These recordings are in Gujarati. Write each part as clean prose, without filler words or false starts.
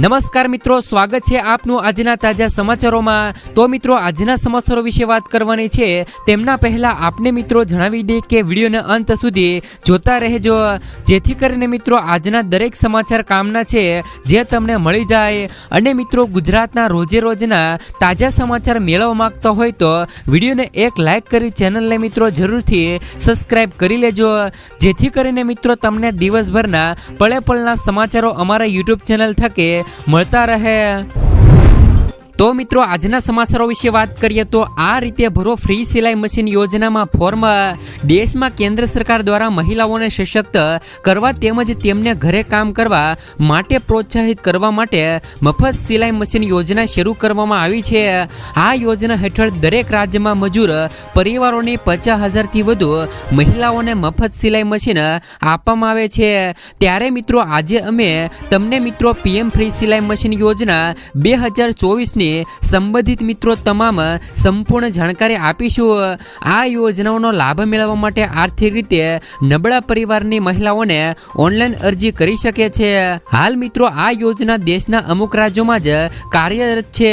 નમસ્કાર મિત્રો, સ્વાગત છે આપનું આજના તાજા સમાચારોમાં। તો મિત્રો, આજના સમાચારો વિશે વાત કરવાની છે તેમના પહેલા આપને મિત્રો જણાવી દે કે વિડીયોના અંત સુધી જોતા રહેજો, જેથી કરીને મિત્રો આજના દરેક સમાચાર કામના છે જે તમને મળી જાય। અને મિત્રો, ગુજરાતના રોજે રોજના તાજા સમાચાર મેળવવા માંગતા હોય તો વિડીયોને એક લાઈક કરી ચેનલને મિત્રો જરૂરથી સબસ્ક્રાઇબ કરી લેજો, જેથી કરીને મિત્રો તમને દિવસભરના પળે પળના સમાચારો અમારા યુટ્યુબ ચેનલ થકે મળતા રહે। તો મિત્રો, આજના સમાચારો વિશે વાત કરીએ તો આ રીતે ભરો ફ્રી સિલાઈ મશીન યોજનામાં ફોર્મ। દેશમાં કેન્દ્ર સરકાર દ્વારા મહિલાઓને સશક્ત કરવા તેમજ તેમને ઘરે કામ કરવા માટે પ્રોત્સાહિત કરવા માટે મફત સિલાઈ મશીન યોજના શરૂ કરવામાં આવી છે। આ યોજના હેઠળ દરેક રાજ્યમાં મજૂર પરિવારોની 50,000થી વધુ મહિલાઓને મફત સિલાઈ મશીન આપવામાં આવે છે। ત્યારે મિત્રો, આજે અમે તમને મિત્રો પીએમ ફ્રી સિલાઈ મશીન યોજના 2024ની સંબંધિત મિત્રો તમામ સંપૂર્ણ જાણકારી આપીશું। આ યોજનાઓનો લાભ મેળવવા માટે આર્થિક રીતે નબળા પરિવારની મહિલાઓને ઓનલાઈન અરજી કરી શકે છે। હાલ મિત્રો, આ યોજના દેશના અમુક રાજ્યોમાં જ કાર્યરત છે,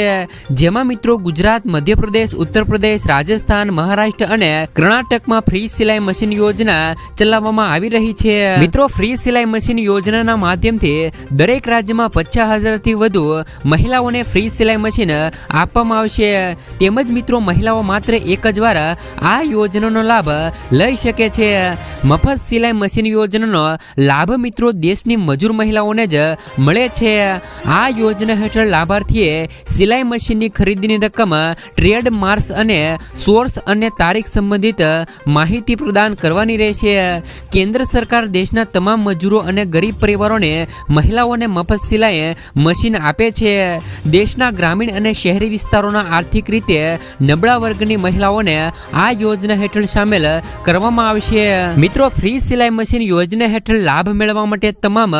જેમાં મિત્રો ગુજરાત, મધ્યપ્રદેશ, ઉત્તર પ્રદેશ, રાજસ્થાન, મહારાષ્ટ્ર અને કર્ણાટકમાં ફ્રી સિલાઈ મશીન યોજના ચલાવવામાં આવી રહી છે। મિત્રો, ફ્રી સિલાઈ મશીન યોજનાના માધ્યમથી દરેક રાજ્યમાં 50,000થી વધુ મહિલાઓને ફ્રી સિલાઈ મશીન આપવામાં આવશે। તેમજ મિત્રો, મહિલાઓ માત્ર એક જ વાર આ યોજનાનો લાભ લઈ શકે છે। મફત સિલાઈ મશીન યોજનાનો લાભ મિત્રો દેશની મજૂર મહિલાઓને જ મળે છે। આ યોજના હેઠળ લાભાર્થીએ સિલાઈ મશીનની ખરીદીની રકમ, ટ્રેડ માર્ક્સ અને સોર્સ અને તારીખ સંબંધિત માહિતી પ્રદાન કરવાની રહેશે। કેન્દ્ર સરકાર દેશના તમામ મજૂરો અને ગરીબ પરિવારોને મહિલાઓને મફત સિલાઈ મશીન આપે છે। દેશના ગ્રામીણ અને શહેરી વિસ્તારોના આર્થિક રીતે નબળા વર્ગની મહિલાઓને આ યોજના હેઠળ સામેલ કરવામાં આવશે। મિત્રો, ફ્રી સિલાઈ મશીન યોજના હેઠળ લાભ મેળવવા માટે તમામ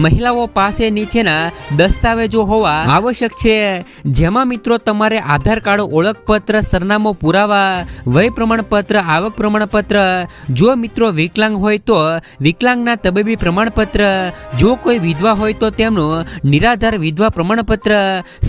મહિલાઓ પાસે નીચેના દસ્તાવેજો હોવા આવશ્યક છે, જેમાં મિત્રો તમારે આધાર કાર્ડ, ઓળખપત્ર, સરનામું, પુરાવા, વય પ્રમાણપત્ર, આવક પ્રમાણપત્ર, જો મિત્રો વિકલાંગ હોય તો વિકલાંગના તબીબી પ્રમાણપત્ર, જો કોઈ વિધવા હોય તો તેમનું નિરાધાર વિધવા પ્રમાણપત્ર,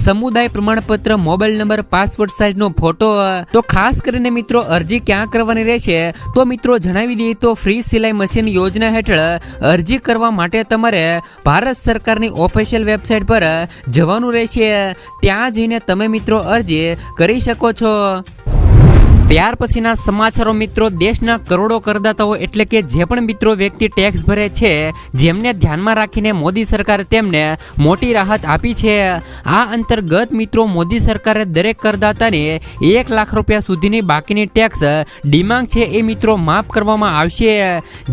સમુદાય પ્રમાણપત્ર, મોબાઈલ નંબર, પાસપોર્ટ સાઇઝનો ફોટો। તો ખાસ કરીને મિત્રો અરજી ક્યાં કરવાની રહેશે તો મિત્રો જણાવી દઈએ તો ફ્રી સિલાઈ મશીન યોજના હેઠળ અરજી કરવા માટે તમારે ભારત સરકારની ઓફિશિયલ વેબસાઇટ પર જવાનું રહેશે। ત્યાં જઈને તમે મિત્રો અરજી કરી શકો છો। ત્યાર પછીના સમાચારો મિત્રો, દેશના કરોડો કરદાતાઓ એટલે કે જે પણ મિત્રો વ્યક્તિ ટેક્સ ભરે છે, જેમને ધ્યાનમાં રાખીને મોદી સરકારે તેમને મોટી રાહત આપી છે। આ અંતર્ગત મિત્રો મોદી સરકારે દરેક કરદાતાને 1 લાખ રૂપિયા સુધીની બાકીની ટેક્સ ડિમાંગ છે એ મિત્રો માફ કરવામાં આવશે।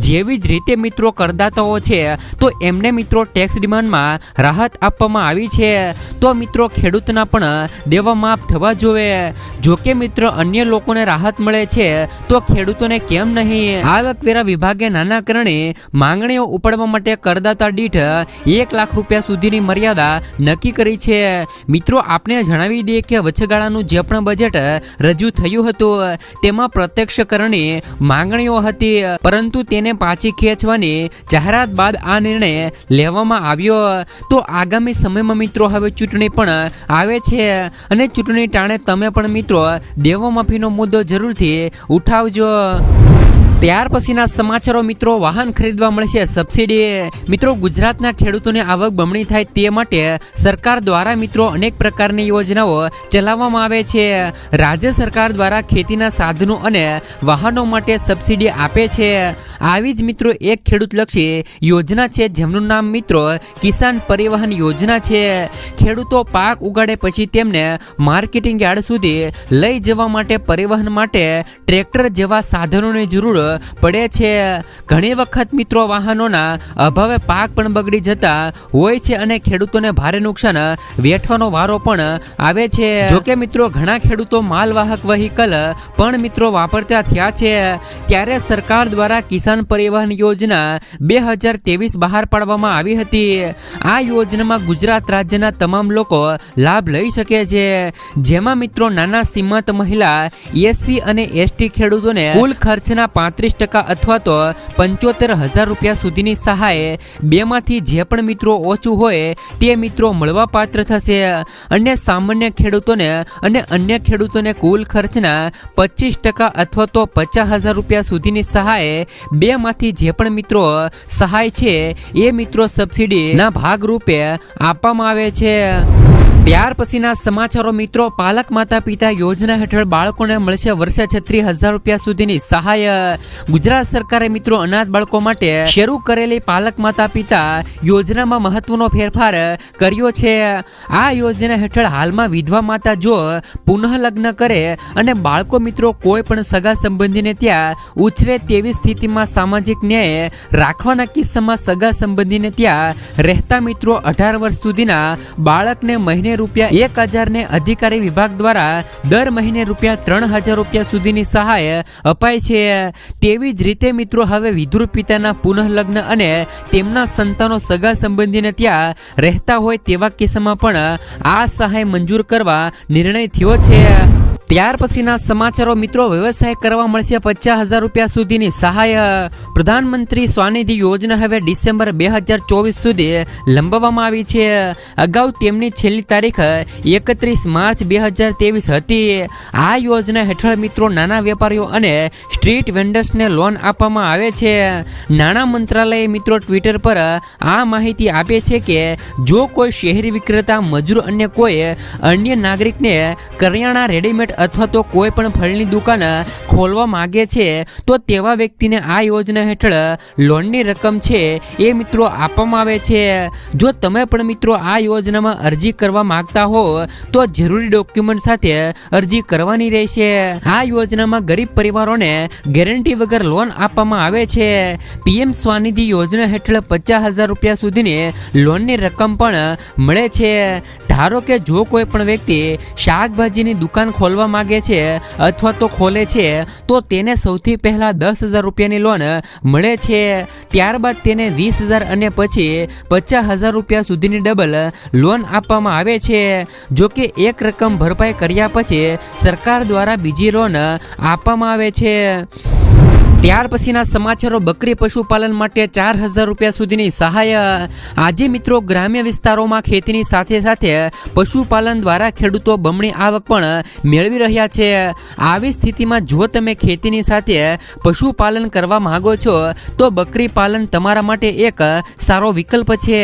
જેવી જ રીતે મિત્રો કરદાતાઓ છે તો એમને મિત્રો ટેક્સ ડિમાન્ડમાં રાહત આપવામાં આવી છે, તો મિત્રો ખેડૂતના પણ દેવા માફ થવા જોઈએ। જોકે મિત્રો અન્ય લોકોને રાહત મળે છે તો ખેડૂતોને કેમ નહીં? આવકવેરા વિભાગે નાના કરણે માંગણીઓ ઉપાડવા માટે કરદાતા દીઠ 1 લાખ રૂપિયા સુધીની મર્યાદા નક્કી કરી છે। મિત્રો, આપને જણાવી દઈએ કે વચગાળાનું જે પણ બજેટ રજૂ થયું હતું તેમાં પ્રત્યક્ષ કરની માંગણીઓ હતી, પરંતુ તેને પાછી ખેંચવાની જાહેરાત બાદ આ નિર્ણય લેવામાં આવ્યો। તો આગામી સમયમાં મિત્રો હવે ચૂંટણી પણ આવે છે અને ચૂંટણી ટાણે તમે પણ મિત્રો દેવા માફીનો મુદ્દો જરૂરથી ઉઠાવજો। ત્યાર પછીના સમાચારો મિત્રો, વાહન ખરીદવા મળશે સબસિડી। મિત્રો, ગુજરાતના ખેડૂતોને આવક બમણી થાય તે માટે સરકાર દ્વારા મિત્રો અનેક પ્રકારની યોજનાઓ ચલાવવામાં આવે છે। રાજ્ય સરકાર દ્વારા ખેતીના સાધનો અને વાહનો માટે સબસિડી આપે છે। આવી જ મિત્રો એક ખેડૂતલક્ષી યોજના છે જેમનું નામ મિત્રો કિસાન પરિવહન યોજના છે। ખેડૂતો પાક ઉગાડે પછી તેમને માર્કેટિંગ યાર્ડ સુધી લઈ જવા માટે પરિવહન માટે ટ્રેક્ટર જેવા સાધનોની જરૂર પડે છે। ઘણી વખત મિત્રો વાહનોના અભાવે પાક પણ બગડી જતા હોય છે અને ખેડૂતોને ભારે નુકસાન વેઠવાનો વારો પણ આવે છે। જોકે મિત્રો ઘણા ખેડૂતો માલવાહક વ્હીકલ પણ મિત્રો વાપરતા થયા છે। ત્યારે સરકાર દ્વારા કિસાન પરિવહન યોજના 2023 બહાર પાડવામાં આવી હતી। આ યોજનામાં ગુજરાત રાજ્યના તમામ લોકો લાભ લઈ શકે છે, જેમાં મિત્રો નાના સીમાંત મહિલા, SC અને ST ખેડૂતોને કુલ ખર્ચના 35% અથવા તો 75,000 રૂપિયા સુધીની સહાય બેમાંથી જે પણ મિત્રો ઓછું હોય તે મિત્રો મળવા પાત્ર થશે અને સામાન્ય ખેડૂતોને અને અન્ય ખેડૂતોને કુલ ખર્ચના 25% અથવા તો 50,000 રૂપિયા સુધીની સહાય બેમાંથી જે પણ મિત્રો સહાય છે એ મિત્રો સબસિડીના ભાગરૂપે આપવામાં આવે છે। ત્યાર પછીના સમાચારો મિત્રો, પાલક માતા પિતા યોજના હેઠળ બાળકોને મળશે વર્ષે 36,000 રૂપિયા સુધીની સહાય। ગુજરાત સરકારે મિત્રો અનાથ બાળકો માટે શરૂ કરેલી પાલક માતા પિતા યોજનામાં મહત્વનો ફેરફાર કર્યો છે। આ યોજના હેઠળ હાલમાં વિધવા માતા જો પુનઃ લગ્ન કરે અને બાળકો મિત્રો કોઈ પણ સગા સંબંધીને ત્યાં ઉછરે તેવી સ્થિતિમાં સામાજિક ન્યાય રાખવાના કિસ્સામાં સગા સંબંધીને ત્યાં રહેતા મિત્રો 18 વર્ષ સુધીના બાળકને મહિને રૂપિયા 1,000 ને અધિકારી વિભાગ દ્વારા દર મહિને રૂપિયા 3,000 રૂપિયા સુધીની સહાય અપાય છે। તેવી જ રીતે મિત્રો હવે વિધુર પિતાના પુનઃ લગ્ન અને તેમના સંતાનો સગા સંબંધીને ત્યાં રહેતા હોય તેવા કિસ્સામાં પણ આ સહાય મંજૂર કરવા નિર્ણય થયો છે। ત્યાર પછીના સમાચારો મિત્રો, વ્યવસાય કરવા મળશે 50,000 રૂપિયા સુધીની સહાય। પ્રધાનમંત્રી સ્વનિધિ યોજના હવે ડિસેમ્બર 2024 સુધી લંબાવવામાં આવી છે। અગાઉ તેમની છેલ્લી તારીખ 31 માર્ચ 2023 હતી। આ યોજના હેઠળ મિત્રો નાના વેપારીઓ અને સ્ટ્રીટ વેન્ડર્સને લોન આપવામાં આવે છે। નાણાં મંત્રાલયે મિત્રો ટ્વિટર પર આ માહિતી આપે છે કે જો કોઈ શહેરી વિક્રેતા, મજૂર અને કોઈ અન્ય નાગરિકને કરિયાણા, રેડીમેડ અથવા તો કોઈ પણ ફળની દુકાન ખોલવા માંગે છે તો તેવા વ્યક્તિને આ યોજના હેઠળ લોનની રકમ છે એ મિત્રો આપવામાં આવે છે। જો તમે પણ મિત્રો આ યોજનામાં અરજી કરવા માંગતા હો તો જરૂરી ડોક્યુમેન્ટ સાથે અરજી કરવાની રહેશે। આ યોજનામાં ગરીબ પરિવારોને ગેરંટી વગર લોન આપવામાં આવે છે। પીએમ સ્વનિધિ યોજના હેઠળ 50,000 રૂપિયા સુધીની લોનની રકમ પણ મળે છે। ધારો કે જો કોઈ પણ વ્યક્તિ શાકભાજીની દુકાન ખોલવા માંગે છે અથવા તો ખોલે છે તો તેને સૌથી પહેલા 10,000 રૂપિયાની લોન મળે છે। ત્યારબાદ તેને 20,000 અને પછી 50,000 રૂપિયા સુધીની ડબલ લોન આપવામાં આવે છે। જો કે એક રકમ ભરપાઈ કર્યા પછી સરકાર દ્વારા બીજી લોન આપવામાં આવે છે। ત્યાર પછીના સમાચારો, બકરી પશુપાલન માટે 4,000 રૂપિયા સુધીની સહાય। આજે મિત્રો ગ્રામ્ય વિસ્તારોમાં ખેતીની સાથે સાથે પશુપાલન દ્વારા ખેડૂતો બમણી આવક પણ મેળવી રહ્યા છે। આવી સ્થિતિમાં જો તમે ખેતીની સાથે પશુપાલન કરવા માંગો છો તો બકરી પાલન તમારા માટે એક સારો વિકલ્પ છે।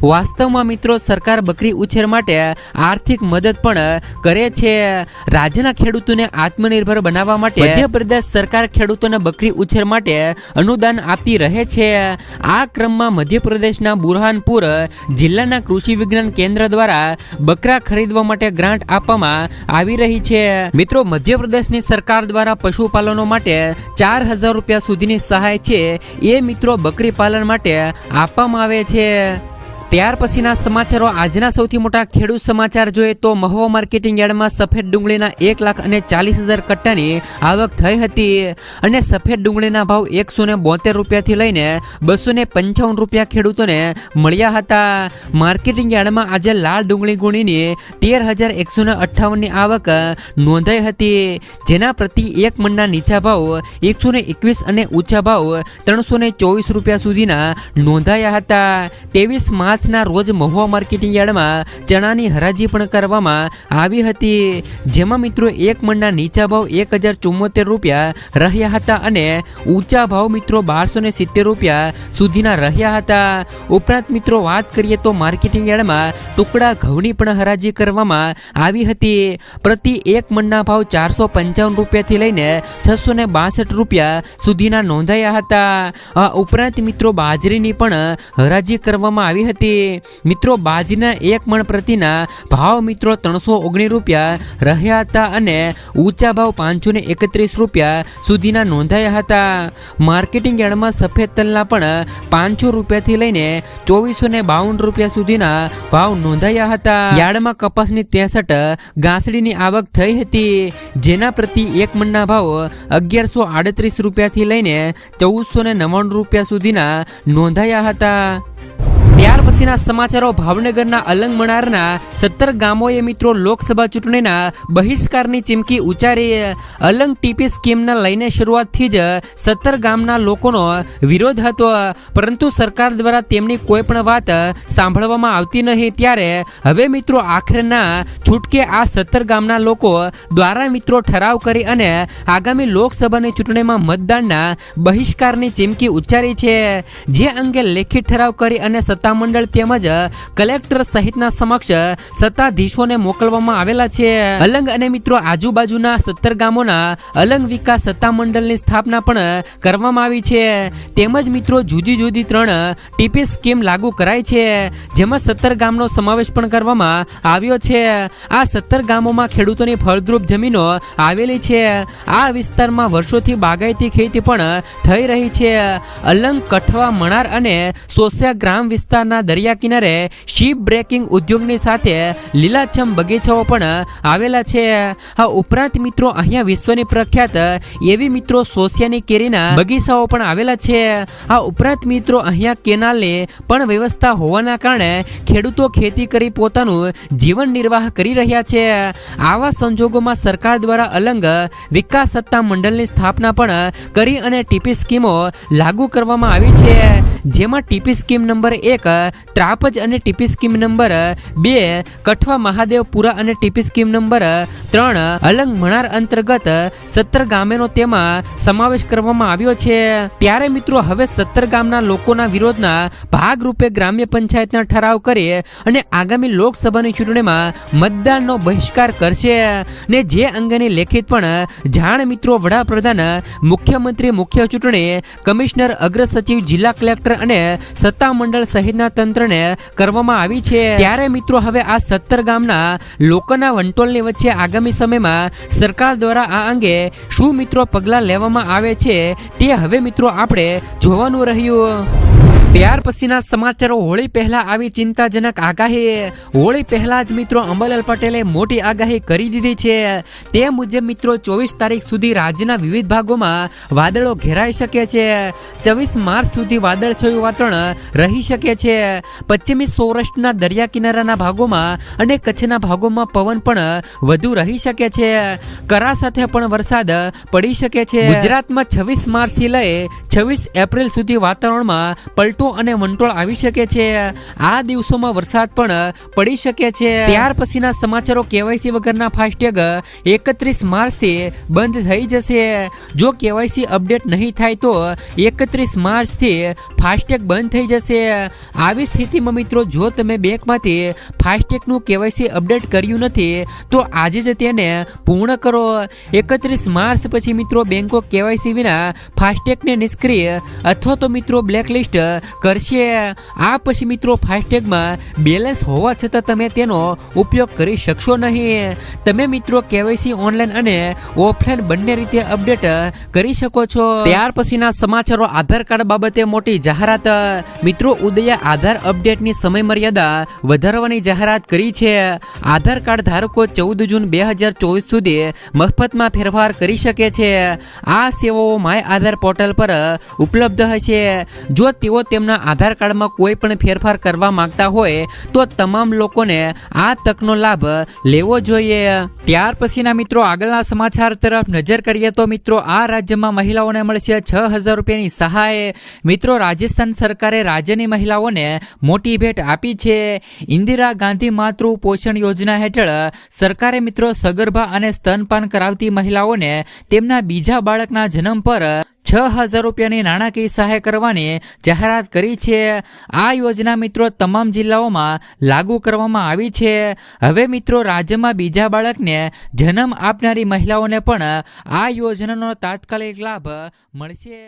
વાસ્તવમાં મિત્રો સરકાર બકરી ઉછેર માટે આર્થિક મદદ પણ કરે છે। રાજ્યના ખેડૂતોને આત્મનિર્ભર બનાવવા માટે મધ્યપ્રદેશ સરકાર ખેડૂતોને બકરી ઉછેર માટે અનુદાન આપતી રહે છે। આ ક્રમમાં મધ્યપ્રદેશના બુરહાનપુર જિલ્લાના કૃષિ વિજ્ઞાન કેન્દ્ર દ્વારા બકરા ખરીદવા માટે ગ્રાન્ટ આપવામાં આવી રહી છે। મિત્રો, મધ્યપ્રદેશની સરકાર દ્વારા પશુપાલનો માટે 4,000 રૂપિયા સુધીની સહાય છે એ મિત્રો બકરી પાલન માટે આપવામાં આવે છે। ત્યાર પછીના સમાચારો, આજના સૌથી મોટા ખેડૂત સમાચાર જોઈએ તો મહુવા માર્કેટિંગ યાર્ડમાં સફેદ ડુંગળીના 1,40,000 કટ્ટાની આવક થઈ હતી અને સફેદ ડુંગળીના ભાવ 172 રૂપિયાથી લઈને 255 રૂપિયા ખેડૂતોને મળ્યા હતા। માર્કેટિંગ યાર્ડમાં આજે લાલ ડુંગળી ગુણીની 13,158ની આવક નોંધાઈ હતી, જેના પ્રતિ એક મણના નીચા ભાવ 121 અને ઊંચા ભાવ 324 રૂપિયા સુધીના નોંધાયા હતા। 23 માર્ચ ના રોજ મહુવા માર્કેટિંગ યાર્ડમાં ચણાની હરાજી પણ કરવામાં આવી હતી, જેમાં મિત્રો એક મણના નીચા ભાવ 1,074 રૂપિયા રહ્યા હતા અને ઊંચા ભાવ મિત્રો 1,270 રૂપિયા સુધીના રહ્યા હતા। ઉપરાંત મિત્રો વાત કરીએ તો માર્કેટિંગ યાર્ડમાં ટુકડા ઘઉંની પણ હરાજી કરવામાં આવી હતી। પ્રતિ એક મણના ભાવ 455 રૂપિયાથી લઈને 662 રૂપિયા સુધીના નોંધાયા હતા। આ ઉપરાંત મિત્રો બાજરીની પણ હરાજી કરવામાં આવી હતી। મિત્રો બાજરીના એક મણ પ્રતિના ભાવ મિત્રો 319 રૂપિયા રહ્યા હતા અને ઊંચા ભાવ 531 રૂપિયા સુધીના નોંધાયા હતા। માર્કેટિંગ યાર્ડમાં સફેદ તલના પણ 500 રૂપિયાથી લઈને 2,452 રૂપિયા સુધીના ભાવ નોંધાયા હતા। યાર્ડમાં કપાસની 63 ગાંસડીની આવક થઈ હતી, જેના પ્રતિ એક મણના ભાવ 1,138 રૂપિયાથી લઈને 1,499 રૂપિયા સુધીના નોંધાયા હતા। ત્યાર પછીના સમાચારો ભાવનગરના અલંગમણારના 17 ગામોએ મિત્રો લોકસભા ચૂંટણીના બહિષ્કારની ચીમકી ઉચ્ચારી. અલંગ ટીપી સ્કીમને લઈને શરૂઆતથી જ 17 ગામના લોકોનો વિરોધ હતો, પરંતુ સરકાર દ્વારા તેમની કોઈ પણ વાત સાંભળવામાં આવતી નહીં. ત્યારે હવે મિત્રો આખરેના છૂટકે આ 17 ગામના લોકો દ્વારા મિત્રો ઠરાવ કરી અને આગામી લોકસભાની ચૂંટણીમાં મતદાનના બહિષ્કારની ચીમકી ઉચ્ચારી છે. જે અંગે લેખિત ઠરાવ કરી અને સત્તામંડળ તેમજ કલેક્ટર સહિતના સમક્ષ સત્તાધીશોને મોકલવામાં આવેલા છે. અલંગ અને મિત્રો આજુબાજુના 17 ગામોના અલંગ વિકાસ સત્તામંડળની સ્થાપના પણ કરવામાં આવી છે. તેમજ મિત્રો જુદી જુદી 3 ટીપી સ્કીમ લાગુ કરાઈ છે, જેમાં 17 ગામનો સમાવેશ પણ કરવામાં આવ્યો છે. આ 17 ગામોમાં ખેડૂતોની ફળદ્રુપ જમીનો આવેલી છે. આ વિસ્તારમાં વર્ષોથી બાગાયતી ખેતી પણ થઈ રહી છે. અલંગ, કઠવા, મણાર અને સોસિયા ગ્રામ વિસ્તારના દરિયા કિનારે શિપ બ્રેકિંગ ઉદ્યોગની સાથે લીલાછમ બગીચાઓ પણ આવેલા છે. આ ઉપરાંત મિત્રો અહીંયા વિશ્વની પ્રખ્યાત એવી મિત્રો સોસિયાની કેરીના બગીચાઓ પણ આવેલા છે. આ ઉપરાંત મિત્રો અહીંયા કેનાલની પણ વ્યવસ્થા હોવાના કારણે ખેડૂતો ખેતી કરી પોતાનું જીવન નિર્વાહ કરી રહ્યા છે. આવા સંજોગોમાં સરકાર દ્વારા અલંગ વિકાસ સત્તા મંડળની સ્થાપના પણ કરી અને ટીપી સ્કીમો લાગુ કરવામાં આવી છે, જેમાં ટીપી સ્કીમ નંબર 1 ત્રાપજ અને TP scheme number 2 Kathva Mahadevpura અને TP scheme number 3 Alang Manar અંતર્ગત 17 ગામેનો તેમાં સમાવેશ કરવામાં આવ્યો છે. ત્યારે મિત્રો હવે 17 ગામના લોકોના વિરોધના ભાગરૂપે ગ્રામ્ય પંચાયતના ઠરાવ કરી અને આગામી લોકસભાની ચૂંટણીમાં મતદાનનો બહિષ્કાર કરશે. ને જે અંગેની લેખિત પણ જાણ મિત્રો વડાપ્રધાન, મુખ્યમંત્રી, મુખ્ય ચૂંટણી કમિશનર, અગ્ર સચિવ, જિલ્લા કલેક્ટર અને સત્તામંડળ સહિતના તંત્રને કરવામાં આવી છે. ત્યારે મિત્રો હવે આ 17 ગામના લોકોના વંટોળની વચ્ચે આગામી સમયમાં સરકાર દ્વારા આ અંગે શું મિત્રો પગલાં લેવામાં આવે છે તે હવે મિત્રો આપણે જોવાનું રહ્યું. ત્યાર પછીના સમાચારો હોળી પહેલા આવી ચિંતાજનક આગાહી. હોળી પહેલા જ મિત્રો અંબાલાલ પટેલે મોટી આગાહી કરી દીધી છે. તે મુજબ મિત્રો 24 તારીખ સુધી રાજ્યના વિવિધ ભાગોમાં વાદળો ઘેરાઈ શકે છે. 24 માર્ચ સુધી વાદળછાયું વાતાવરણ રહી શકે છે. પશ્ચિમી સૌરાષ્ટ્રના દરિયા કિનારાના ભાગોમાં અને કચ્છના ભાગોમાં પવન પણ વધુ રહી શકે છે. કરા સાથે પણ વરસાદ પડી શકે છે. ગુજરાતમાં 26 માર્ચથી લઈ 26 એપ્રિલ સુધી વાતાવરણમાં પલટો અને વંટોળ આવી શકે છે. આ દિવસોમાં વરસાદ પણ પડી શકે છે. ત્યાર પછીના સમાચારો કેવાયસી વગરના ફાસ્ટેગ 31 માર્ચથી બંધ થઈ જશે. જો કેવાયસી અપડેટ નહીં થાય તો 31 માર્ચથી ફાસ્ટેગ બંધ થઈ જશે. આવી સ્થિતિમાં મિત્રો જો તમે બેંકમાંથી ફાસ્ટેગનું કેવાયસી અપડેટ કર્યું નથી તો આજે જ તેને પૂર્ણ કરો. 31 માર્ચ પછી મિત્રો બેંકો કેવાયસી વિના ફાસ્ટેગને નિષ્ક્રિય અથવા તો મિત્રો બ્લેકલિસ્ટ કરશે. આ પછી મિત્રો ફાસ્ટેગમાં બેલેન્સ હોવા છતાં તમે તેનો ઉપયોગ કરી શકશો નહીં. તમે મિત્રો કેવાયસી ઓનલાઈન અને ઓફલાઈન બંને રીતે અપડેટ કરી શકો છો. ત્યાર પછીના સમાચારો આધાર કાર્ડ બાબતે મોટી જાહેરાત. મિત્રો ઉદયા આધાર અપડેટની સમય મર્યાદા વધારવાની જાહેરાત કરી છે. આધાર કાર્ડ ધારકો 14 જૂન 2024 સુધી મફતમાં ફેરફાર કરી શકે છે. આ સેવાઓ માય આધાર પોર્ટલ પર ઉપલબ્ધ હશે. જો તેઓ તેમના આધાર કાર્ડમાં કોઈ પણ ફેરફાર કરવા માંગતા હોય તો તમામ લોકોને આ તકનો લાભ લેવો જોઈએ. ત્યાર પછીના મિત્રો આગળના સમાચાર તરફ નજર કરીએ તો મિત્રો આ રાજ્યમાં મહિલાઓને મળશે 6,000 રૂપિયાની સહાય. મિત્રો રાજસ્થાન સરકારે રાજ્યની મહિલાઓને મોટી ભેટ આપી છે. ઇન્દિરા ગાંધી માતૃ પોષણ યોજના હેઠળ સરકારે મિત્રો સગર્ભા અને સ્તનપાન કરાવતી મહિલાઓને તેમના બીજા બાળકના જન્મ પર 6,000 રૂપિયાની નાણાકીય સહાય કરવાની જાહેરાત કરી છે. આ યોજના મિત્રો તમામ જિલ્લાઓમાં લાગુ કરવામાં આવી છે. હવે મિત્રો રાજ્યમાં બીજા બાળકને જન્મ આપનારી મહિલાઓને પણ આ યોજનાનો તાત્કાલિક લાભ મળશે.